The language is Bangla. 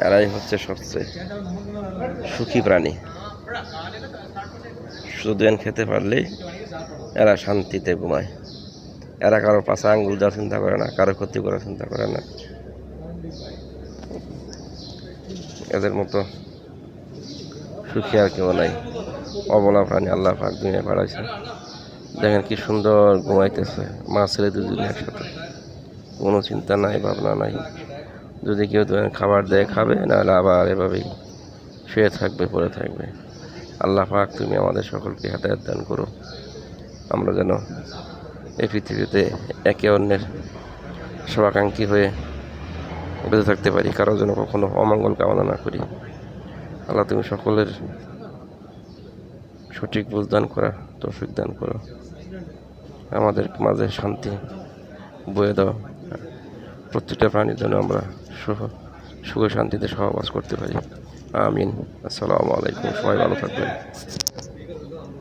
এরাই হচ্ছে সবচেয়ে সুখী প্রাণী। সুদেন খেতে পারলেই এরা শান্তিতে ঘুমায়। এরা কারো পাশে আঙ্গুল দেওয়ার চিন্তা করে না, কারো ক্ষতি করার চিন্তা করে না। এদের মতো সুখী আর কেউ নাই। অবলা প্রাণী আল্লাহ পাক দুনিয়া পাঠাইছে। দেখেন কি সুন্দর ঘুমাইতেছে মা ছেলে দুজনে একসাথে, কোনো চিন্তা নাই, ভাবনা নাই। যদি কেউ খাবার দেয় খাবে, নাহলে আবার এভাবেই শুয়ে থাকবে, পড়ে থাকবে। আল্লাহ পাক তুমি আমাদের সকলকে হেদায়েত দান করো, আমরা যেন এই পৃথিবীতে একে অন্যের শুভাকাঙ্ক্ষী হয়ে বেঁচে থাকতে পারি, কারো যেন কখনো অমঙ্গল কামনা না করি। আল্লাহ তুমি সকলের সঠিক বুঝ দান করা, তৌফিক দান করো, আমাদের মাঝে শান্তি বয়ে দাও। প্রত্যেকটা প্রাণীর জন্য আমরা সুখে শান্তিতে সহবাস করতে পারি। আমিন। আসসালামু আলাইকুম। সবাই ভালো থাকবেন।